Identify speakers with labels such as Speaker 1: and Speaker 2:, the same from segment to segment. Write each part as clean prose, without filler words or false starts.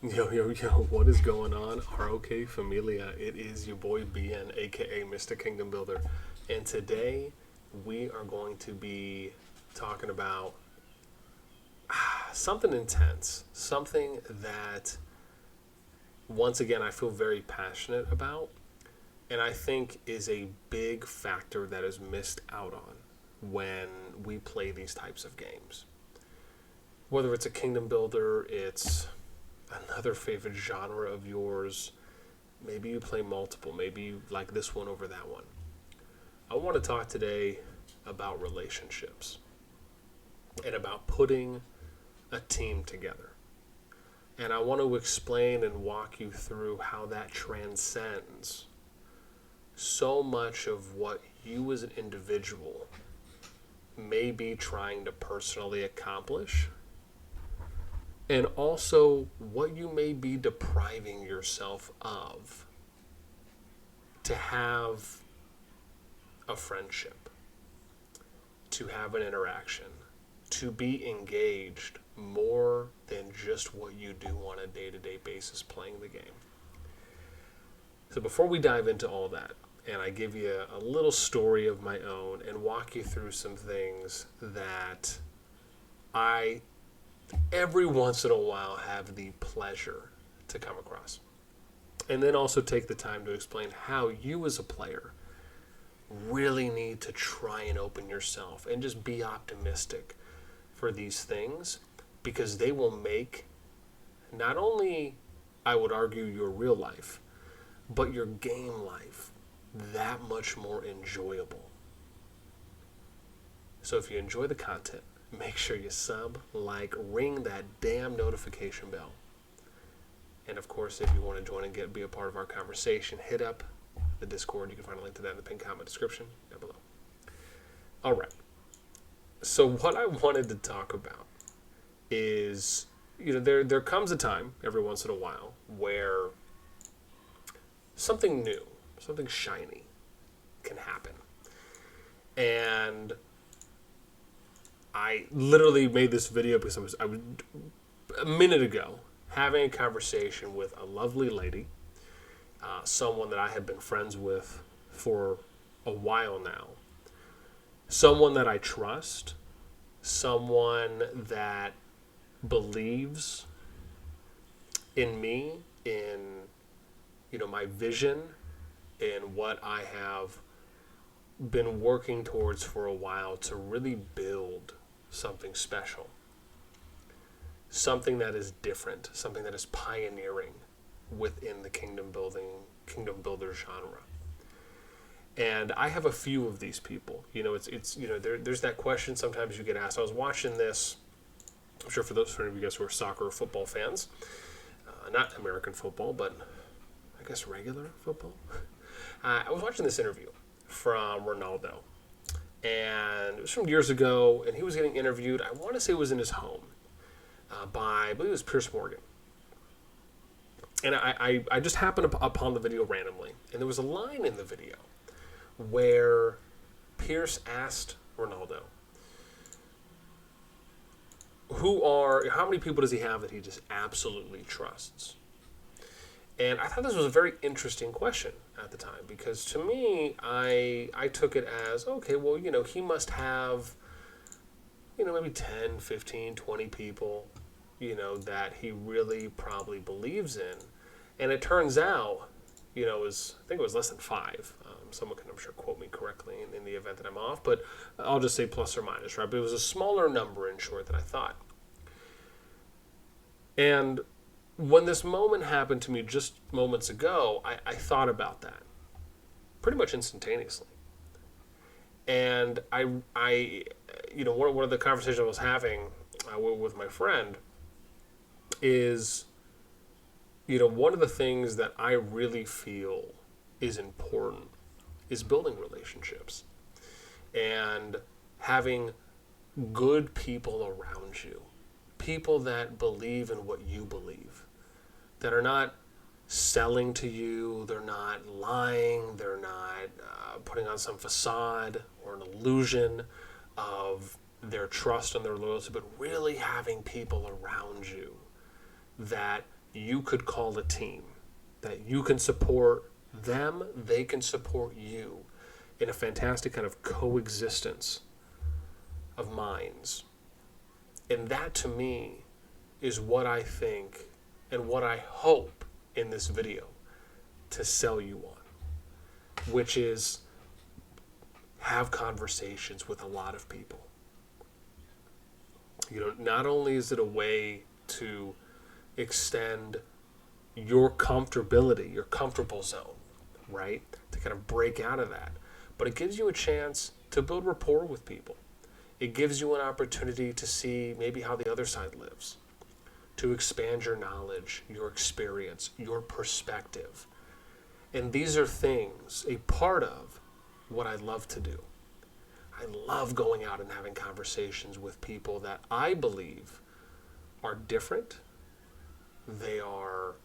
Speaker 1: Yo, yo, yo, what is going on? RoK Familia. It is your boy BN, aka Mr. Kingdom Builder. And today we are going to be talking about something intense, something that, once again, I feel very passionate about, and I think is a big factor that is missed out on when we play these types of games. Whether it's a kingdom builder, it's another favorite genre of yours. Maybe you play multiple. Maybe you like this one over that one. I want to talk today about relationships and about putting a team together. And I want to explain and walk you through how that transcends so much of what you as an individual may be trying to personally accomplish, and also what you may be depriving yourself of to have a friendship, to have an interaction, to be engaged more than just what you do on a day-to-day basis playing the game. So before we dive into all that, and I give you a little story of my own and walk you through some things that I every once in a while have the pleasure to come across. And then also take the time to explain how you as a player really need to try and open yourself and just be optimistic for these things, because they will make not only, I would argue, your real life, but your game life that much more enjoyable. So if you enjoy the content, make sure you sub, like, ring that damn notification bell. And of course, if you want to join and be a part of our conversation, hit up the Discord. You can find a link to that in the pinned comment description down below. All right. So what I wanted to talk about is, there comes a time every once in a while where something new, something shiny can happen. And I literally made this video because I was a minute ago having a conversation with a lovely lady, someone that I have been friends with for a while now, someone that I trust, someone that believes in me, in my vision, in what I have been working towards for a while to really build something special, something that is different, something that is pioneering within the kingdom builder genre. And I have a few of these people. There's that question sometimes you get asked. I was watching this. I'm sure for any of you guys who are soccer or football fans, not American football, but I guess regular football. I was watching this interview from Ronaldo, and it was from years ago, and he was getting interviewed. I want to say it was in his home by, I believe it was Pierce Morgan. And I just happened upon the video randomly, and there was a line in the video where Pierce asked Ronaldo, how many people does he have that he just absolutely trusts? And I thought this was a very interesting question at the time, because to me, I took it as, okay, well, he must have, maybe 10, 15, 20 people, that he really probably believes in. And it turns out, I think it was less than 5. Someone can, I'm sure, quote me correctly in the event that I'm off, but I'll just say plus or minus, right? But it was a smaller number, in short, than I thought. And when this moment happened to me just moments ago, I thought about that pretty much instantaneously. And one of the conversations I was having with my friend is, one of the things that I really feel is important is building relationships and having good people around you, people that believe in what you believe, that are not selling to you, they're not lying, they're not putting on some facade or an illusion of their trust and their loyalty, but really having people around you that you could call a team, that you can support them, they can support you in a fantastic kind of coexistence of minds. And that to me is what I think and what I hope in this video to sell you on, which is have conversations with a lot of people. Not only is it a way to extend your comfortability, your comfortable zone, right? To kind of break out of that. But it gives you a chance to build rapport with people. It gives you an opportunity to see maybe how the other side lives, to expand your knowledge, your experience, your perspective. And these are things, a part of what I love to do. I love going out and having conversations with people that I believe are different. They are,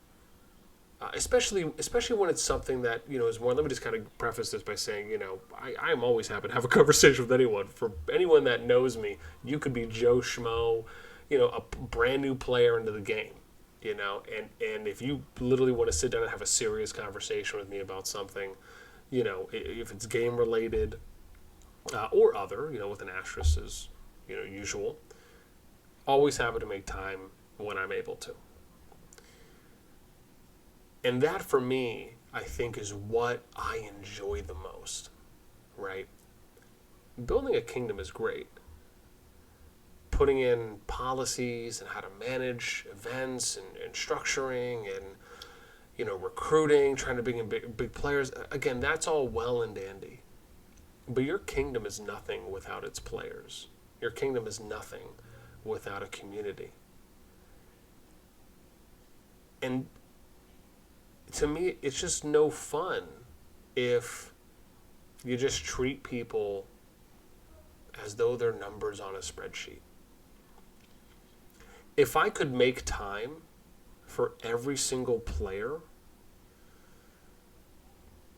Speaker 1: especially when it's something that, is more, let me just kind of preface this by saying, I'm always happy to have a conversation with anyone. For anyone that knows me, you could be Joe Schmo, a brand new player into the game, and if you literally want to sit down and have a serious conversation with me about something, if it's game related, or other, with an asterisk as, usual, always happy to make time when I'm able to. And that, for me, I think is what I enjoy the most, right? Building a kingdom is great. Putting in policies and how to manage events and structuring and, recruiting, trying to bring in big players. Again, that's all well and dandy. But your kingdom is nothing without its players. Your kingdom is nothing without a community. And to me, it's just no fun if you just treat people as though they're numbers on a spreadsheet. If I could make time for every single player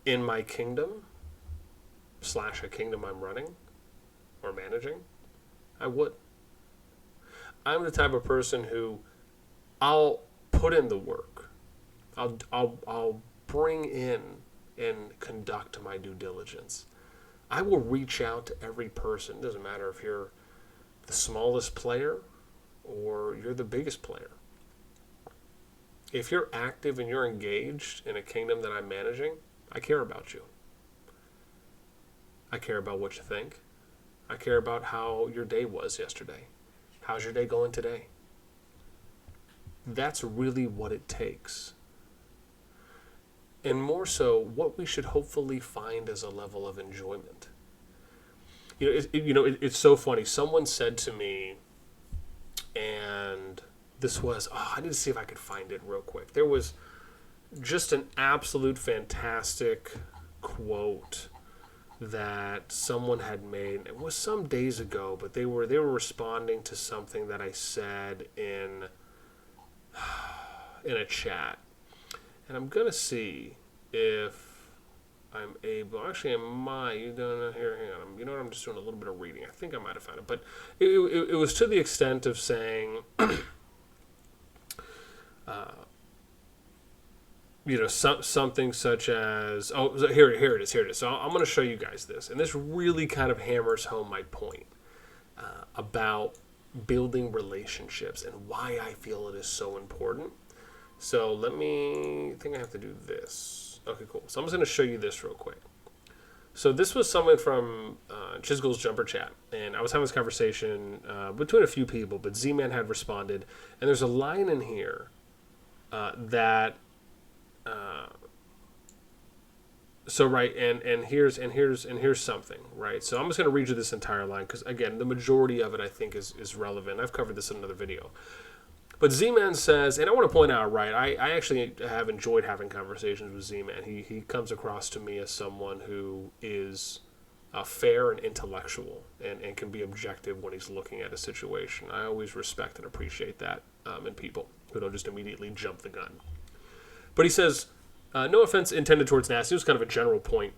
Speaker 1: in my kingdom, / a kingdom I'm running or managing, I would. I'm the type of person who I'll put in the work. I'll bring in and conduct my due diligence. I will reach out to every person. It doesn't matter if you're the smallest player or you're the biggest player. If you're active and you're engaged in a kingdom that I'm managing, I care about you. I care about what you think. I care about how your day was yesterday. How's your day going today? That's really what it takes. And more so, what we should hopefully find as a level of enjoyment. It's so funny. Someone said to me, and this was, I need to see if I could find it real quick. There was just an absolute fantastic quote that someone had made. It was some days ago, but they were responding to something that I said in a chat. And I'm gonna see if I'm able. Actually, I might. You don't know here. Hang on. You know what? I'm just doing a little bit of reading. I think I might have found it, but it was to the extent of saying, something such as, here it is. So I'm going to show you guys this, and this really kind of hammers home my point about building relationships and why I feel it is so important. So I think I have to do this. Okay, cool. So I'm just going to show you this real quick. So this was someone from Chisgle's Jumper Chat, and I was having this conversation between a few people, but Z-Man had responded, and there's a line in here that and here's something, right? So I'm just going to read you this entire line because, again, the majority of it I think is relevant. I've covered this in another video. But Z-Man says, and I want to point out, right, I actually have enjoyed having conversations with Z-Man. He comes across to me as someone who is fair and intellectual and can be objective when he's looking at a situation. I always respect and appreciate that in people who don't just immediately jump the gun. But he says, no offense intended towards Nasty. It was kind of a general point,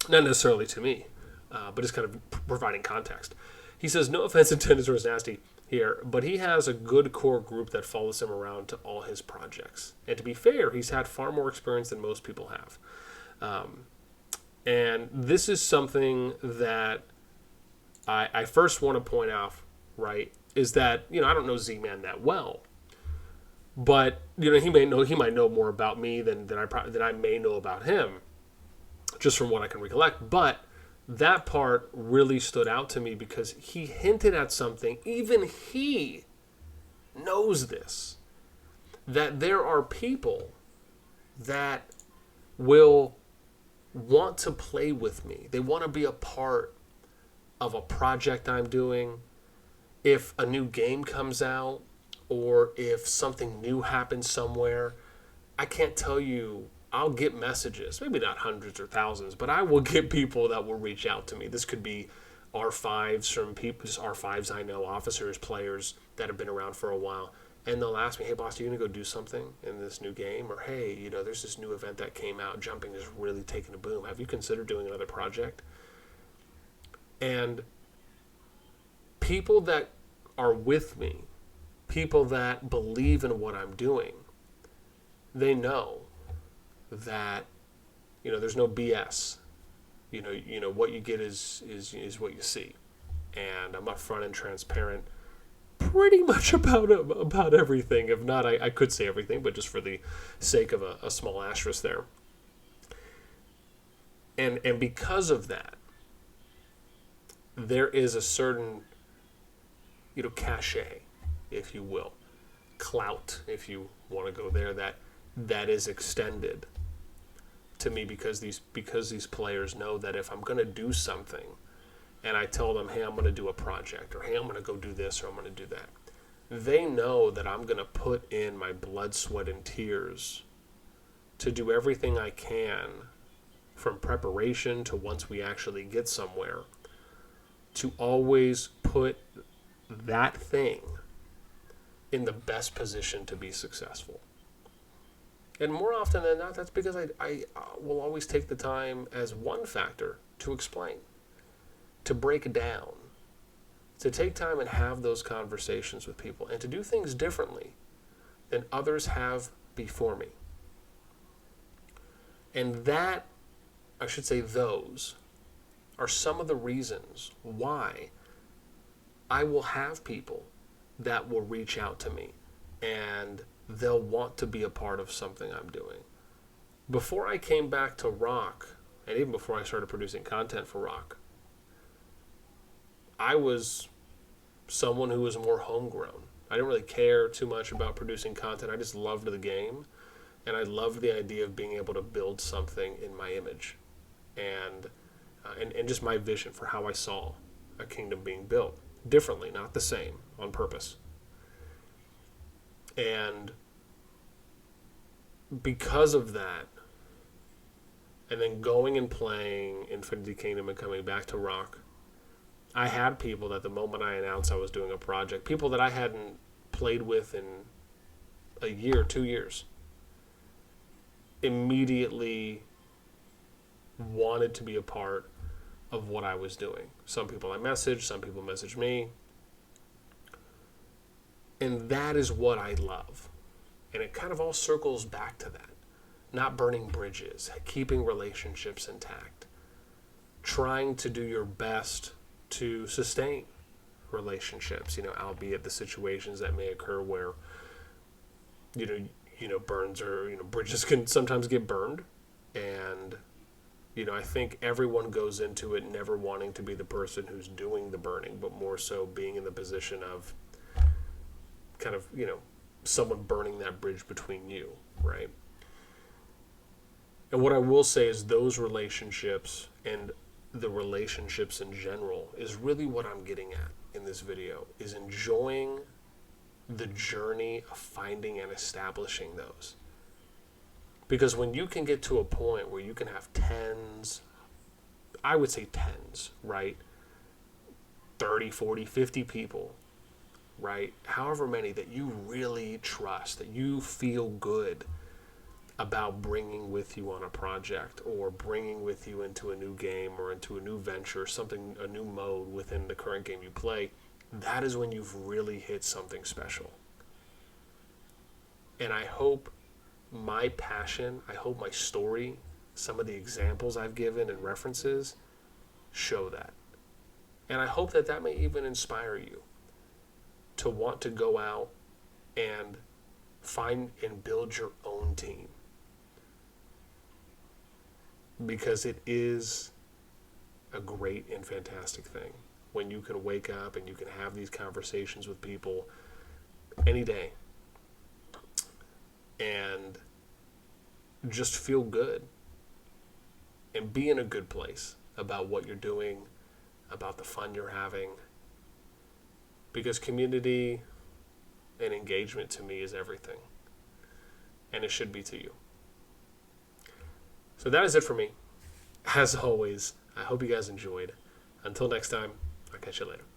Speaker 1: not necessarily to me, but just kind of providing context. He says, no offense intended towards Nasty. here, but he has a good core group that follows him around to all his projects. And to be fair, he's had far more experience than most people have. And this is something that I first want to point out, right, is that, I don't know Z-Man that well. But, he might know more about me than I may know about him, just from what I can recollect. But that part really stood out to me because he hinted at something. Even he knows this, that there are people that will want to play with me. They want to be a part of a project I'm doing. If a new game comes out or if something new happens somewhere, I can't tell you, I'll get messages, maybe not hundreds or thousands, but I will get people that will reach out to me. This could be R5s from people, just R5s I know, officers, players that have been around for a while. And they'll ask me, hey, boss, are you going to go do something in this new game? Or, hey, there's this new event that came out. Jumping is really taking a boom. Have you considered doing another project? And people that are with me, people that believe in what I'm doing, they know that, there's no BS. What you get is what you see. And I'm upfront and transparent pretty much about everything. If not, I could say everything, but just for the sake of a small asterisk there. And because of that, there is a certain, cachet, if you will, clout, if you want to go there, that is extended to me because these players know that if I'm going to do something and I tell them, hey, I'm going to do a project, or hey, I'm going to go do this, or I'm going to do that, they know that I'm going to put in my blood, sweat, and tears to do everything I can, from preparation to once we actually get somewhere, to always put that thing in the best position to be successful. And more often than not, that's because I will always take the time as one factor to explain, to break down, to take time and have those conversations with people, and to do things differently than others have before me. And that, I should say, those are some of the reasons why I will have people that will reach out to me and they'll want to be a part of something I'm doing. Before I came back to RoK, and even before I started producing content for RoK, I was someone who was more homegrown. I didn't really care too much about producing content. I just loved the game, and I loved the idea of being able to build something in my image, and just my vision for how I saw a kingdom being built differently, not the same, on purpose. And because of that, and then going and playing Infinity Kingdom and coming back to RoK, I had people that the moment I announced I was doing a project, people that I hadn't played with in a year, 2 years, immediately wanted to be a part of what I was doing. Some people I messaged, some people messaged me. And that is what I love. And it kind of all circles back to that. Not burning bridges, keeping relationships intact, trying to do your best to sustain relationships, albeit the situations that may occur where, burns or, bridges can sometimes get burned. And, I think everyone goes into it never wanting to be the person who's doing the burning, but more so being in the position of kind of, someone burning that bridge between you, right? And what I will say is those relationships and the relationships in general is really what I'm getting at in this video, is enjoying the journey of finding and establishing those. Because when you can get to a point where you can have tens, I would say tens, right? 30, 40, 50 people, right? However many that you really trust, that you feel good about bringing with you on a project or bringing with you into a new game or into a new venture, something, a new mode within the current game you play, that is when you've really hit something special. And I hope my passion, I hope my story, some of the examples I've given and references show that. And I hope that that may even inspire you to want to go out and find and build your own team. Because it is a great and fantastic thing when you can wake up and you can have these conversations with people any day and just feel good and be in a good place about what you're doing, about the fun you're having. Because community and engagement to me is everything. And it should be to you. So that is it for me. As always, I hope you guys enjoyed. Until next time, I'll catch you later.